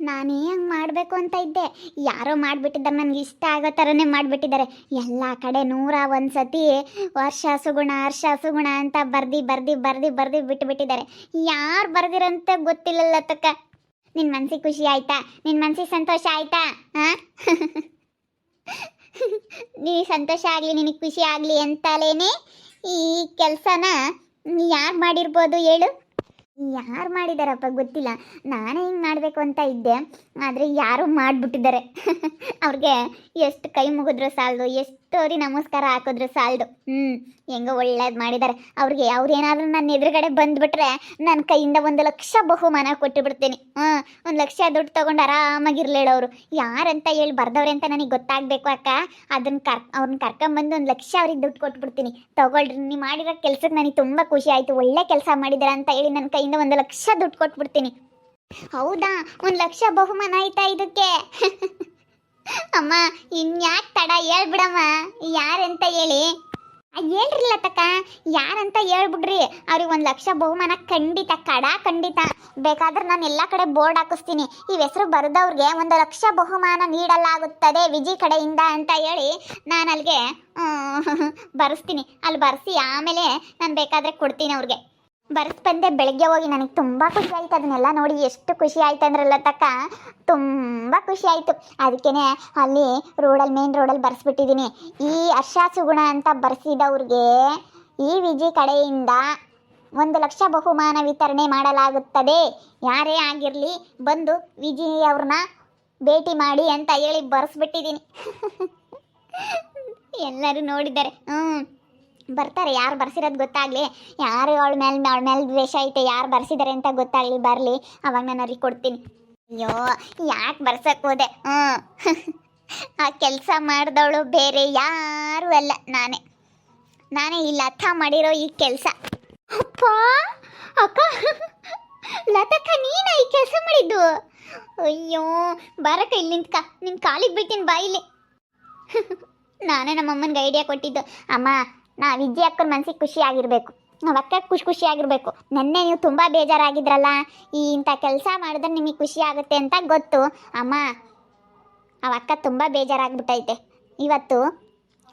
ನಾನೇ ಹಂಗೆ ಮಾಡಬೇಕು ಅಂತ ಇದ್ದೆ. ಯಾರೋ ಮಾಡಿಬಿಟ್ಟಿದ್ದಾರೆ, ನನಗೆ ಇಷ್ಟ ಆಗೋ ಥರನೇ ಮಾಡಿಬಿಟ್ಟಿದ್ದಾರೆ. ಎಲ್ಲ ಕಡೆ 101 ಸತಿ ವರ್ಷ ಸುಗುಣ ಹರ್ಷ ಸುಗುಣ ಅಂತ ಬರ್ದು ಬಿಟ್ಟುಬಿಟ್ಟಿದ್ದಾರೆ. ಯಾರು ಬರ್ದಿರಂತ ಗೊತ್ತಿಲ್ಲಲ್ಲ ತಕ್ಕ. ನಿನ್ನ ಮನಸ್ಸಿಗೆ ಖುಷಿ ಆಯ್ತಾ? ನಿನ್ನ ಮನಸ್ಸಿಗೆ ಸಂತೋಷ ಆಯ್ತಾ? ಹಾಂ ನೀ ಸಂತೋಷ ಆಗಲಿ, ನಿನಗೆ ಖುಷಿ ಆಗಲಿ ಅಂತಲೇನೆ ಈ ಕೆಲಸನ ಯಾರು ಮಾಡಿರ್ಬೋದು ಹೇಳು? ಯಾರು ಮಾಡಿದಾರಪ್ಪ ಗೊತ್ತಿಲ್ಲ. ನಾನೇ ಹಿಂಗೆ ಮಾಡಬೇಕು ಅಂತ ಇದ್ದೆ, ಆದರೆ ಯಾರು ಮಾಡಿಬಿಟ್ಟಿದ್ದಾರೆ. ಅವ್ರಿಗೆ ಎಷ್ಟು ಕೈ ಮುಗಿದ್ರು ಸಾಲದು, ಎಷ್ಟು ಅವ್ರಿಗೆ ನಮಸ್ಕಾರ ಹಾಕಿದ್ರು ಸಾಲದು. ಹೆಂಗೋ ಒಳ್ಳೇದು ಮಾಡಿದ್ದಾರೆ ಅವ್ರಿಗೆ. ಅವ್ರೇನಾದರೂ ನನ್ನ ಎದುರುಗಡೆ ಬಂದುಬಿಟ್ರೆ ನನ್ನ ಕೈಯಿಂದ 1,00,000 ಬಹುಮಾನ ಕೊಟ್ಟು ಬಿಡ್ತೀನಿ. 1,00,000 ದುಡ್ಡು ತೊಗೊಂಡು ಆರಾಮಾಗಿರ್ಲೇಳವರು. ಯಾರಂತ ಹೇಳಿ ಬರ್ದವ್ರೆ ಅಂತ ನನಗೆ ಗೊತ್ತಾಗಬೇಕು ಅಕ್ಕ. ಅವ್ರನ್ನ ಕರ್ಕೊಂಬಂದು 1,00,000 ಅವ್ರಿಗೆ ದುಡ್ಡು ಕೊಟ್ಬಿಡ್ತೀನಿ. ತಗೊಳ್ರಿ, ನೀವು ಮಾಡಿರೋ ಕೆಲ್ಸಕ್ಕೆ ನನಗೆ ತುಂಬ ಖುಷಿ ಆಯಿತು, ಒಳ್ಳೆ ಕೆಲಸ ಮಾಡಿದಾರೆ ಅಂತ ಹೇಳಿ ನನ್ನ ಕೈಯಿಂದ 1,00,000 ದುಡ್ಡು ಕೊಟ್ಬಿಡ್ತೀನಿ. ಹೌದಾ? 1,00,000 ಬಹುಮಾನ ಆಯ್ತಾ ಇದಕ್ಕೆ? ಅಮ್ಮ ಇನ್ಯಾಕೆ ತಡ, ಹೇಳ್ಬಿಡಮ್ಮ ಯಾರಂತ ಹೇಳಿ. ಹೇಳ್ರಿಲ್ಲ ತಕ್ಕ, ಯಾರಂತ ಹೇಳ್ಬಿಡ್ರಿ. ಅವ್ರಿಗೆ 1,00,000 ಬಹುಮಾನ ಖಂಡಿತ, ಖಂಡಿತ. ಬೇಕಾದ್ರೆ ನಾನು ಎಲ್ಲ ಕಡೆ ಬೋರ್ಡ್ ಹಾಕಿಸ್ತೀನಿ, ಈ ಹೆಸರು ಬರೆದವ್ರಿಗೆ 1,00,000 ಬಹುಮಾನ ನೀಡಲಾಗುತ್ತದೆ ವಿಜಿ ಕಡೆಯಿಂದ ಅಂತ ಹೇಳಿ ನಾನು ಅಲ್ಲಿಗೆ ಬರೆಸ್ತೀನಿ. ಅಲ್ಲಿ ಬರೆಸಿ ಆಮೇಲೆ ನಾನು ಬೇಕಾದರೆ ಕೊಡ್ತೀನಿ ಅವ್ರಿಗೆ. ಬಂದೆ ಬೆಳಗ್ಗೆ ಹೋಗಿ. ನನಗೆ ತುಂಬ ಖುಷಿ ಆಯಿತು ಅದನ್ನೆಲ್ಲ ನೋಡಿ. ಎಷ್ಟು ಖುಷಿ ಆಯ್ತು ಅಂದ್ರಲ್ಲ ತಕ್ಕ, ತುಂಬ ಖುಷಿ ಆಯಿತು. ಅದಕ್ಕೇ ಅಲ್ಲಿ ಮೇನ್ ರೋಡಲ್ಲಿ ಬರೆಸ್ಬಿಟ್ಟಿದ್ದೀನಿ, ಈ ಹರ್ಷ ಸುಗುಣ ಅಂತ ಬರೆಸಿದವ್ರಿಗೆ ಈ ವಿಜಿ ಕಡೆಯಿಂದ 1,00,000 ಬಹುಮಾನ ವಿತರಣೆ ಮಾಡಲಾಗುತ್ತದೆ. ಯಾರೇ ಆಗಿರಲಿ ಬಂದು ವಿಜಿ ಅವ್ರನ್ನ ಭೇಟಿ ಮಾಡಿ ಅಂತ ಹೇಳಿ ಬರೆಸ್ಬಿಟ್ಟಿದ್ದೀನಿ. ಎಲ್ಲರೂ ನೋಡಿದ್ದಾರೆ. ಬರ್ತಾರೆ, ಯಾರು ಬರ್ಸಿರೋದು ಗೊತ್ತಾಗಲಿ, ಯಾರು ಅವಳ ಮೇಲೆ ದ್ವೇಷ ಐತೆ, ಯಾರು ಬರ್ಸಿದ್ದಾರೆ ಅಂತ ಗೊತ್ತಾಗಲಿ, ಬರಲಿ, ಅವಾಗ ನಾನು ಅವ್ರಿಗೆ ಕೊಡ್ತೀನಿ. ಅಯ್ಯೋ ಯಾಕೆ ಬರ್ಸಕ್ಕೆ ಹೋದೆ? ಆ ಕೆಲಸ ಮಾಡಿದವಳು ಬೇರೆ ಯಾರೂ ಅಲ್ಲ, ನಾನೇ ಈ ಲತಾ ಮಾಡಿರೋ ಈ ಕೆಲಸ. ಅಪ್ಪ ಅಕ್ಕ, ಲತಕ್ಕ ನೀನ ಈ ಕೆಲಸ ಮಾಡಿದ್ದು? ಅಯ್ಯೋ ಬರಕ್ಕ ಇಲ್ಲಿ ನಿಂತ್ಕ, ನಿನ್ನ ಕಾಲಿಗೆ ಬೀಳ್ತೀನಿ ಬಾಯಿಲಿ. ನಾನೇ ನಮ್ಮಮ್ಮನಿಗೆ ಐಡಿಯಾ ಕೊಟ್ಟಿದ್ದು. ಅಮ್ಮ, ವಿದ್ಯೆ ಅಕ್ಕನ ಮನಸ್ಸಿಗೆ ಖುಷಿ ಆಗಿರಬೇಕು, ನಾವು ಅಕ್ಕ ಖುಷಿ ಆಗಿರಬೇಕು. ನೆನ್ನೆ ನೀವು ತುಂಬ ಬೇಜಾರಾಗಿದ್ರಲ್ಲ, ಇಂಥ ಕೆಲಸ ಮಾಡಿದ್ರೆ ನಿಮಗೆ ಖುಷಿ ಆಗುತ್ತೆ ಅಂತ ಗೊತ್ತು. ಅಮ್ಮ, ಅವಕ್ಕ ತುಂಬ ಬೇಜಾರಾಗ್ಬಿಟ್ಟೈತೆ. ಇವತ್ತು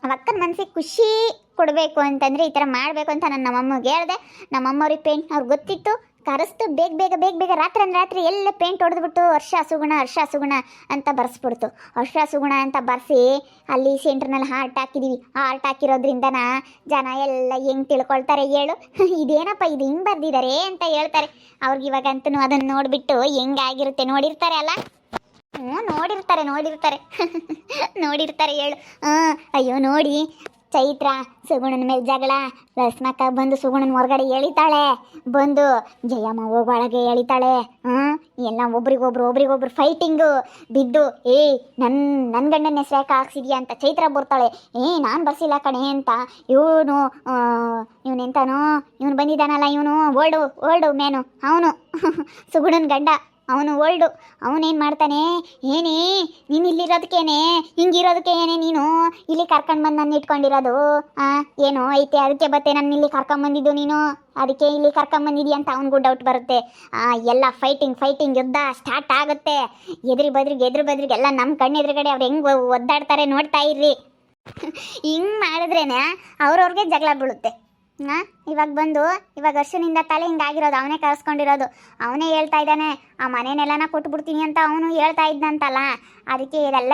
ಅವಕ್ಕನ ಮನಸ್ಸಿಗೆ ಖುಷಿ ಕೊಡಬೇಕು ಅಂತಂದರೆ ಈ ಥರ ಮಾಡಬೇಕು ಅಂತ ನಾನು ನಮ್ಮಮ್ಮಗೆ ಹೇಳಿದೆ. ನಮ್ಮಮ್ಮವ್ರಿಗೆ ಪೇಂಟ್ ಅವ್ರಿಗೆ ಗೊತ್ತಿತ್ತು, ಕರೆಸ್ತು ಬೇಗ ರಾತ್ರಿ ಎಲ್ಲ ಪೇಂಟ್ ಹೊಡೆದ್ಬಿಟ್ಟು ಹರ್ಷ ಸುಗುಣ ಅಂತ ಬರೆಸ್ಬಿಡ್ತು. ಹರ್ಷ ಸುಗುಣ ಅಂತ ಬರೆಸಿ ಅಲ್ಲಿ ಸೆಂಟ್ರ್ನಲ್ಲಿ ಹಾರ್ಟ್ ಹಾಕಿದ್ದೀವಿ. ಹಾರ್ಟ್ ಹಾಕಿರೋದ್ರಿಂದನ ಜನ ಎಲ್ಲ ಹೆಂಗೆ ತಿಳ್ಕೊಳ್ತಾರೆ ಹೇಳು? ಇದೇನಪ್ಪ ಇದು ಹಿಂಗೆ ಬರ್ದಿದ್ದಾರೆ ಅಂತ ಹೇಳ್ತಾರೆ. ಅವ್ರಿಗೆ ಇವಾಗಂತೂ ಅದನ್ನು ನೋಡಿಬಿಟ್ಟು ಹೆಂಗಾಗಿರುತ್ತೆ ನೋಡಿರ್ತಾರೆ ಅಲ್ಲ? ನೋಡಿರ್ತಾರೆ ಹೇಳು. ಅಯ್ಯೋ ನೋಡಿ, ಚೈತ್ರ ಸುಗುಣನ ಮೇಲೆ ಜಗಳ, ರಸ್ಮಕ್ಕ ಬಂದು ಸುಗುಣನ ಹೊರಗಡೆ ಎಳಿತಾಳೆ, ಬಂದು ಜಯಮ್ಮ ಒಳಗೆ ಎಳಿತಾಳೆ. ಎಲ್ಲ ಒಬ್ರಿಗೊಬ್ರು ಫೈಟಿಂಗು ಬಿದ್ದು, ನನ್ನ ಗಂಡನ ಹೆಸರು ಯಾಕೆ ಹಾಕ್ಸಿದ್ಯಾ ಅಂತ ಚೈತ್ರ ಬರ್ತಾಳೆ. ನಾನು ಬರ್ಸಿಲ್ಲ ಕಣೆ ಅಂತ ಇವನು ಬಂದಿದ್ದಾನಲ್ಲ, ಇವನು ಓಲ್ಡು ಮೇನು, ಅವನು ಸುಗುಣನ ಗಂಡ, ಅವನು ಓಲ್ಡು. ಅವನೇನು ಮಾಡ್ತಾನೆ, ನೀನು ಇಲ್ಲಿರೋದಕ್ಕೇನೆ, ಹಿಂಗಿರೋದಕ್ಕೆ ನೀನು ಇಲ್ಲಿ ಕರ್ಕೊಂಡು ಬಂದು ನನ್ನ ಇಟ್ಕೊಂಡಿರೋದು? ಏನೋ ಐತೆ, ಅದಕ್ಕೆ ಬತ್ತೆ ನನ್ನ ಇಲ್ಲಿ ಕರ್ಕೊಂಬಂದಿದ್ದು ನೀನು, ಅದಕ್ಕೆ ಇಲ್ಲಿ ಕರ್ಕೊಂಬಂದಿದ್ದೀಯ ಅಂತ ಅವನಿಗೂ ಡೌಟ್ ಬರುತ್ತೆ. ಎಲ್ಲ ಫೈಟಿಂಗ್ ಯುದ್ಧ ಸ್ಟಾರ್ಟ್ ಆಗುತ್ತೆ. ಎದುರು ಬದ್ರಿಗೆ ಎಲ್ಲ ನಮ್ಮ ಕಣ್ಣೆದುರುಗಡೆ ಅವ್ರು ಹೆಂಗೆ ಒದ್ದಾಡ್ತಾರೆ ನೋಡ್ತಾ ಇರ್ರಿ. ಹಿಂಗೆ ಮಾಡಿದ್ರೇನೆ ಅವ್ರವ್ರಿಗೆ ಜಗಳ ಬೀಳುತ್ತೆ. ಇವಾಗ ವರ್ಷನಿಂದ ತಲೆ ಹಿಂಗಾಗಿರೋದು, ಅವನೇ ಕರೆಸ್ಕೊಂಡಿರೋದು, ಅವನೇ ಹೇಳ್ತಾ ಇದ್ದಾನೆ ಆ ಮನೆನೆಲ್ಲನ ಕೊಟ್ಬಿಡ್ತೀನಿ ಅಂತ ಅವನು ಹೇಳ್ತಾ ಇದ್ದಂತಲ್ಲ. ಅದಕ್ಕೆ ಇದೆಲ್ಲ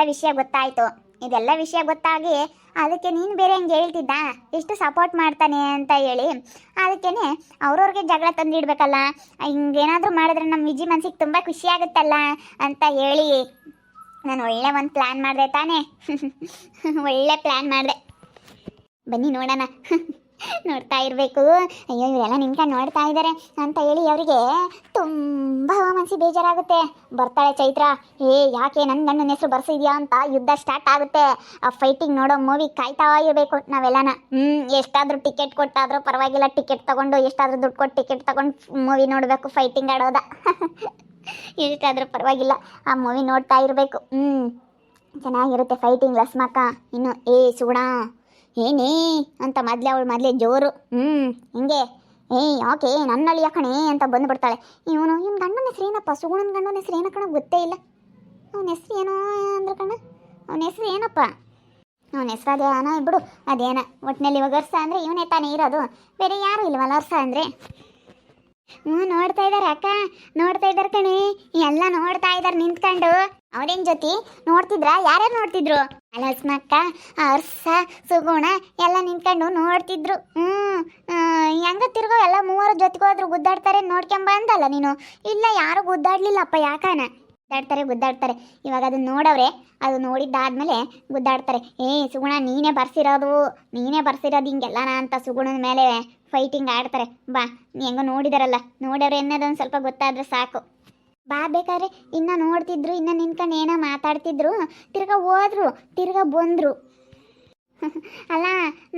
ವಿಷಯ ಗೊತ್ತಾಗಿ ಅದಕ್ಕೆ ನೀನು ಬೇರೆ ಹಂಗೆ ಹೇಳ್ತಿದ್ದ, ಎಷ್ಟು ಸಪೋರ್ಟ್ ಮಾಡ್ತಾನೆ ಅಂತ ಹೇಳಿ ಅದಕ್ಕೇ ಅವ್ರವ್ರಿಗೆ ಜಗಳ ತಂದಿಡ್ಬೇಕಲ್ಲ. ಹಿಂಗೇನಾದರೂ ಮಾಡಿದ್ರೆ ನಮ್ಮ ವಿಜಿ ಮನ್ಸಿಗೆ ತುಂಬ ಖುಷಿ ಆಗುತ್ತಲ್ಲ ಅಂತ ಹೇಳಿ ನಾನು ಒಳ್ಳೆ ಒಂದು ಪ್ಲ್ಯಾನ್ ಮಾಡಿದೆ ತಾನೇ. ಒಳ್ಳೆ ಪ್ಲ್ಯಾನ್ ಮಾಡಿದೆ, ಬನ್ನಿ ನೋಡೋಣ. ನೋಡ್ತಾ ಇರಬೇಕು. ಅಯ್ಯೋ ಇವರೆಲ್ಲ ನಿಂತ್ಕೊಂಡು ನೋಡ್ತಾ ಇದ್ದಾರೆ ಅಂತ ಹೇಳಿ ಅವರಿಗೆ ತುಂಬ ಮನಸ್ಸಿಗೆ ಬೇಜಾರಾಗುತ್ತೆ. ಬರ್ತಾಳೆ ಚೈತ್ರ, ಯಾಕೆ ನನ್ನ ಹೆಸರು ಬರ್ಸಿದ್ಯಾ ಅಂತ ಯುದ್ಧ ಸ್ಟಾರ್ಟ್ ಆಗುತ್ತೆ. ಆ ಫೈಟಿಂಗ್ ನೋಡೋ ಮೂವಿ ಕಾಯ್ತಾ ಇರಬೇಕು ನಾವೆಲ್ಲನ. ಎಷ್ಟಾದರೂ ಟಿಕೆಟ್ ಕೊಟ್ಟಾದರೂ ಪರವಾಗಿಲ್ಲ, ಟಿಕೆಟ್ ತೊಗೊಂಡು ಎಷ್ಟಾದರೂ ದುಡ್ಡು ಕೊಟ್ಟು ಟಿಕೆಟ್ ತೊಗೊಂಡು ಮೂವಿ ನೋಡಬೇಕು, ಫೈಟಿಂಗ್ ಆಡೋದ. ಎಷ್ಟಾದರೂ ಪರವಾಗಿಲ್ಲ, ಆ ಮೂವಿ ನೋಡ್ತಾ ಇರಬೇಕು. ಚೆನ್ನಾಗಿರುತ್ತೆ ಫೈಟಿಂಗ್. ರಸ್ಮಕ್ಕ ಇನ್ನು ಸುಗುಣ ಏನೇ ಅಂತ ಮೊದಲೇ ಜೋರು. ಹಿಂಗೆ ಯಾಕೆ ನನ್ನ ಅಳಿಯ ಕಣೆ ಅಂತ ಬಂದುಬಿಡ್ತಾಳೆ. ಇವನು ಗಂಡನ ಹೆಸರು ಏನಪ್ಪ, ಸುಗುಣನ ಗಂಡನ ಹೆಸರು ಏನೋ ಕಣ ಗೊತ್ತೇ ಇಲ್ಲ. ಅವನ ಹೆಸರು ಏನೋ ಅಂದ್ರೆ ಕಣ, ಅವನ ಹೆಸರು ಏನಪ್ಪ, ಅವನ ಹೆಸರು ಅದೇನ ಬಿಡು, ಅದೇನ ಒಟ್ಟಿನಲ್ಲಿ ಇವಾಗ ಅರ್ಸ ಅಂದರೆ ಇವನೇ ತಾನೇ ಇರೋದು, ಬೇರೆ ಯಾರು ಇಲ್ವಲ್ಲ ಅರ್ಸ ಅಂದರೆ. ನೋಡ್ತಾ ಇದ್ದಾರೆ ಅಕ್ಕ, ನೋಡ್ತಾ ಇದ್ದಾರೆ ಕಣೆ, ಎಲ್ಲ ನೋಡ್ತಾ ಇದ್ದಾರೆ ನಿಂತ್ಕೊಂಡು. ಅವ್ರೇನ್ ಜೊತೆ ನೋಡ್ತಿದ್ರ, ಯಾರ್ಯಾರು ನೋಡ್ತಿದ್ರು? ಅಲಸ್ಮಕ್ಕ, ಅರ್ಸ, ಸುಗುಣ ಎಲ್ಲ ನಿಂತ್ಕೊಂಡು ನೋಡ್ತಿದ್ರು. ಹೆಂಗ ತಿರ್ಗೋ ಎಲ್ಲ ಮೂವರು ಜೊತೆಗೋದ್ರು ಗುದ್ದಾಡ್ತಾರೆ ನೋಡ್ಕೊಂಬ ಅಂದಲ್ಲ ನೀನು. ಇಲ್ಲ, ಯಾರು ಗುದ್ದಾಡ್ಲಿಲ್ಲಪ್ಪ, ಯಾಕನ ಗುದ್ದಾಡ್ತಾರೆ. ಇವಾಗ ಅದನ್ನ ನೋಡವ್ರೆ, ಅದು ನೋಡಿದ್ದಾದ್ಮೇಲೆ ಗುದ್ದಾಡ್ತಾರೆ. ಸುಗುಣ ನೀನೇ ಬರ್ಸಿರೋದು ಹಿಂಗೆಲ್ಲನ ಅಂತ ಸುಗುಣನ ಮೇಲೆ ಫೈಟಿಂಗ್ ಆಡ್ತಾರೆ. ಬಾ, ಹೆಂಗೋ ನೋಡಿದಾರಲ್ಲ, ನೋಡವ್ರೆ ಅನ್ನೋದೊಂದು ಸ್ವಲ್ಪ ಗೊತ್ತಾದ್ರೆ ಸಾಕು. ಬಾ, ಬೇಕಾದ್ರೆ ಇನ್ನು ನೋಡ್ತಿದ್ರು, ಇನ್ನು ನಿನ್ಕೊಂಡು ಏನೋ ಮಾತಾಡ್ತಿದ್ರು, ತಿರ್ಗಾ ಹೋದ್ರು, ತಿರ್ಗಾ ಬಂದರು. ಅಲ್ಲ,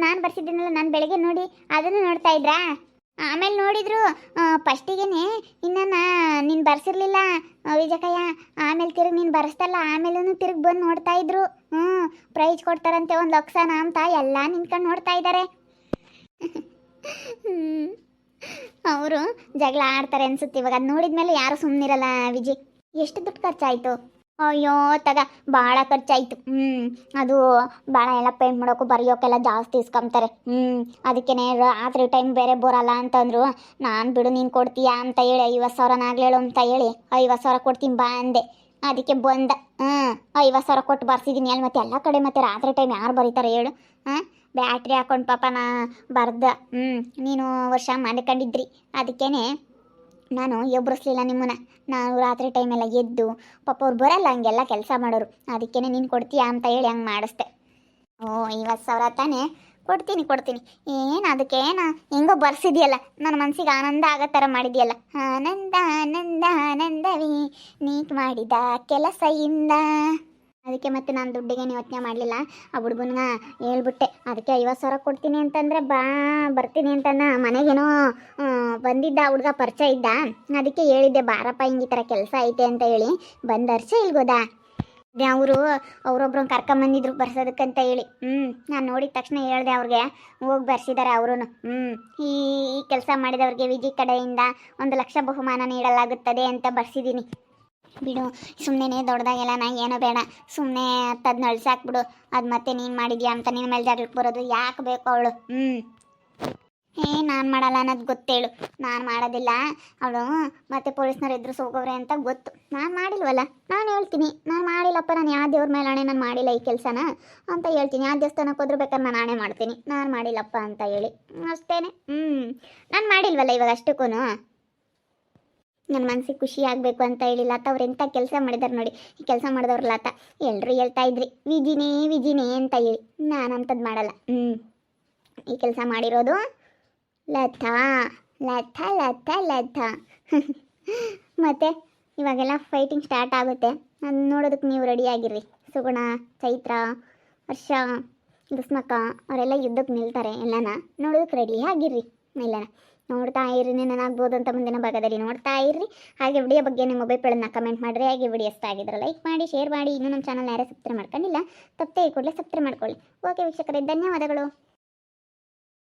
ನಾನು ಬರ್ಸಿದ್ದೀನಲ್ಲ, ನಾನು ಬೆಳಗ್ಗೆ ನೋಡಿ ಅದನ್ನು ನೋಡ್ತಾ ಇದ್ರಾ? ಆಮೇಲೆ ನೋಡಿದ್ರು ಫಸ್ಟಿಗೆನೆ ಇನ್ನು ನೀನು ಬರ್ಸಿರ್ಲಿಲ್ಲ ವಿಜಯಕಯ್ಯ, ಆಮೇಲೆ ತಿರುಗಿ ನೀನು ಬರ್ಸ್ತಲ್ಲ, ಆಮೇಲೂ ತಿರುಗಿ ಬಂದು ನೋಡ್ತಾ ಇದ್ರು. ಪ್ರೈಜ್ ಕೊಡ್ತಾರಂತೆ 1 ಲಕ್ಷನ ಅಂತ, ಎಲ್ಲ ನಿನ್ಕೊಂಡು ನೋಡ್ತಾ ಇದ್ದಾರೆ. ಅವರು ಜಗಳ ಆಡ್ತಾರೆ ಅನ್ಸುತ್ತೆ ಇವಾಗ. ಅದು ನೋಡಿದ್ಮೇಲೆ ಯಾರು ಸುಮ್ಮನಿರಲ್ಲ ವಿಜಿ. ಎಷ್ಟು ದುಡ್ಡು ಖರ್ಚಾಯಿತು? ಅಯ್ಯೋ ತಗ, ಭಾಳ ಖರ್ಚಾಯಿತು. ಅದು ಭಾಳ ಎಲ್ಲ ಪೇಂಟ್ ಮಾಡೋಕ್ಕೂ ಬರೆಯೋಕ್ಕೆಲ್ಲ ಜಾಸ್ತಿ ಇಸ್ಕೊಂತಾರೆ. ಅದಕ್ಕೇ ರಾತ್ರಿ ಟೈಮ್ ಬೇರೆ ಬರಲ್ಲ ಅಂತಂದರು. ನಾನು ಬಿಡು, ನೀನು ಕೊಡ್ತೀಯಾ ಅಂತ ಹೇಳಿ 50,000 ನಾಗ್ಲೇಳು ಅಂತ ಹೇಳಿ 50,000 ಕೊಡ್ತೀನಿ ಬಾ ಅಂದೆ. ಅದಕ್ಕೆ ಬಂದ. 50,000 ಕೊಟ್ಟು ಬರ್ಸಿದ್ದೀನಿ ಅಲ್ಲಿ. ಮತ್ತೆ ಎಲ್ಲ ಕಡೆ ಮತ್ತೆ ರಾತ್ರಿ ಟೈಮ್ ಯಾರು ಬರೀತಾರೆ ಹೇಳು? ಬ್ಯಾಟ್ರಿ ಹಾಕೊಂಡು ಪಾಪ ನಾ ಬರ್ದ. ನೀನು ವರ್ಷ ಮಾಡ್ಕೊಂಡಿದ್ರಿ, ಅದಕ್ಕೇನೆ ನಾನು ಎಬ್ಬರಿಸ್ಲಿಲ್ಲ ನಿಮ್ಮನ್ನ. ನಾನು ರಾತ್ರಿ ಟೈಮೆಲ್ಲ ಎದ್ದು, ಪಾಪ ಅವ್ರು ಬರಲ್ಲ ಹಂಗೆಲ್ಲ ಕೆಲಸ ಮಾಡೋರು, ಅದಕ್ಕೇನೆ ನೀನು ಕೊಡ್ತೀಯಾ ಅಂತ ಹೇಳಿ ಹಂಗೆ ಮಾಡಿಸ್ದೆ. 50,000 ತಾನೇ, ಕೊಡ್ತೀನಿ. ಏನು ಅದಕ್ಕೆ ಹೆಂಗೋ ಬರ್ಸಿದ್ಯಲ್ಲ, ನನ್ನ ಮನಸ್ಸಿಗೆ ಆನಂದ ಆಗೋ ಥರ ಮಾಡಿದ್ಯಲ್ಲ. ಆನಂದವೇ ನೀ ಮಾಡಿದ ಕೆಲಸದಿಂದ. ಅದಕ್ಕೆ ಮತ್ತೆ ನಾನು ದುಡ್ಡಿಗೆ ಯೋಚನೆ ಮಾಡಲಿಲ್ಲ. ಆ ಹುಡುಗನ ಹೇಳ್ಬಿಟ್ಟೆ, ಅದಕ್ಕೆ 50,000 ಕೊಡ್ತೀನಿ ಅಂತಂದರೆ ಬರ್ತೀನಿ ಅಂತಂದ. ಮನೆಗೇನೋ ಬಂದಿದ್ದ ಹುಡುಗ ಪರಿಚಯ ಇದ್ದ, ಅದಕ್ಕೆ ಹೇಳಿದ್ದೆ ಬಾರಪ್ಪ ಹಿಂಗೆ ಈ ಥರ ಕೆಲಸ ಐತೆ ಅಂತ ಹೇಳಿ. ಬಂದರ್ಸೆ ಇಲ್ಗೋದಾ ಅವರೊಬ್ರು ಕರ್ಕೊಂಬಂದಿದ್ರು ಬರ್ಸೋದಕ್ಕಂತ ಹೇಳಿ. ನಾನು ನೋಡಿದ ತಕ್ಷಣ ಹೇಳಿದೆ ಅವ್ರಿಗೆ, ಹೋಗಿ ಬರ್ಸಿದ್ದಾರೆ ಅವರು. ಈ ಕೆಲಸ ಮಾಡಿದವ್ರಿಗೆ ವಿಜಿ ಕಡೆಯಿಂದ 1 ಲಕ್ಷ ಬಹುಮಾನ ನೀಡಲಾಗುತ್ತದೆ ಅಂತ ಬರ್ಸಿದ್ದೀನಿ. ಬಿಡು, ಸುಮ್ಮನೆ ದೊಡ್ಡದಾಗೆಲ್ಲ ನಾ ಏನೋ ಬೇಡ, ಸುಮ್ಮನೆ ತದ್ ನಳ್ಸಾಕ್ಬಿಡು. ಅದು ಮತ್ತೆ ನೀನು ಮಾಡಿದ್ಯಾ ಅಂತ ನಿನ್ನ ಮೇಲೆ ಜಗಳಕ್ಕೆ ಬರೋದು ಯಾಕೆ ಬೇಕು ಅವಳು? ನಾನು ಮಾಡಲ್ಲ ಅನ್ನೋದು ಗೊತ್ತೇಳು, ನಾನು ಮಾಡೋದಿಲ್ಲ. ಅವಳು ಮತ್ತೆ ಪೊಲೀಸ್ನವ್ರು ಎದುರು ಹೋಗೋವ್ರೆ ಅಂತ ಗೊತ್ತು. ನಾನು ಮಾಡಿಲ್ವಲ್ಲ, ನಾನು ಹೇಳ್ತೀನಿ ನಾನು ಮಾಡಿಲ್ಲಪ್ಪ, ನಾನು ಯಾವ ದೇವ್ರ ಮೇಲೆ ಆಣೆ ನಾನು ಮಾಡಿಲ್ಲ ಈ ಕೆಲಸನ ಅಂತ ಹೇಳ್ತೀನಿ. ಯಾವ ದೇವಸ್ಥಾನಕ್ಕೆ ಹೋದ್ರೂ ಬೇಕಾದ್ರೆ ನಾನು ಆಣೆ ಮಾಡ್ತೀನಿ, ನಾನು ಮಾಡಿಲ್ಲಪ್ಪ ಅಂತ ಹೇಳಿ ಅಷ್ಟೇ. ನಾನು ಮಾಡಿಲ್ವಲ್ಲ ಇವಾಗ ಅಷ್ಟಕ್ಕೂ. ನನ್ನ ಮನಸ್ಸಿಗೆ ಖುಷಿ ಆಗಬೇಕು ಅಂತ ಹೇಳಿಲ್ಲ ಆತ. ಅವ್ರು ಎಂಥ ಕೆಲಸ ಮಾಡಿದಾರೆ ನೋಡಿ, ಈ ಕೆಲಸ ಮಾಡಿದವ್ರಲ್ಲ ಆತ. ಎಲ್ಲರೂ ಹೇಳ್ತಾ ಇದ್ರಿ ವಿಜಿನೇ ಅಂತ ಹೇಳಿ. ನಾನು ಅಂಥದ್ದು ಮಾಡಲ್ಲ. ಈ ಕೆಲಸ ಮಾಡಿರೋದು ಲತಾ. ಮತ್ತು ಇವಾಗೆಲ್ಲ ಫೈಟಿಂಗ್ ಸ್ಟಾರ್ಟ್ ಆಗುತ್ತೆ, ಅದು ನೋಡೋದಕ್ಕೆ ನೀವು ರೆಡಿಯಾಗಿರ್ರಿ. ಸುಗುಣ, ಚೈತ್ರ, ಹರ್ಷ, ದುಸ್ಮಕ್ಕ ಅವರೆಲ್ಲ ಯುದ್ಧಕ್ಕೆ ನಿಲ್ತಾರೆ. ಎಲ್ಲನ ನೋಡೋದಕ್ಕೆ ರೆಡಿಯಾಗಿರ್ರಿ. ಎಲ್ಲನ ನೋಡ್ತಾ ಇರ್ರಿ, ಏನಾಗ್ಬೋದು ಅಂತ ಮುಂದಿನ ಭಾಗದಲ್ಲಿ ನೋಡ್ತಾ ಇರ್ರಿ. ಹಾಗೆ ವಿಡಿಯೋ ಬಗ್ಗೆ ನಿಮ್ಮ ಅಭಿಪ್ರಾಯನ ಕಮೆಂಟ್ ಮಾಡಿರಿ. ಹಾಗೆ ವಿಡಿಯೋ ಇಷ್ಟ ಆಗಿದ್ರೆ ಲೈಕ್ ಮಾಡಿ, ಶೇರ್ ಮಾಡಿ. ಇನ್ನೂ ನಮ್ಮ ಚಾನಲ್ ಯಾರೇ ಸಬ್ಸ್ಕ್ರೈಬ್ ಮಾಡ್ಕೊಂಡಿಲ್ಲ, ತಪ್ಪೇ ಕೂಡಲೇ ಸಬ್ಸ್ಕ್ರೈಬ್ ಮಾಡ್ಕೊಳ್ಳಿ. ಓಕೆ ವೀಕ್ಷಕರೇ, ಧನ್ಯವಾದಗಳು.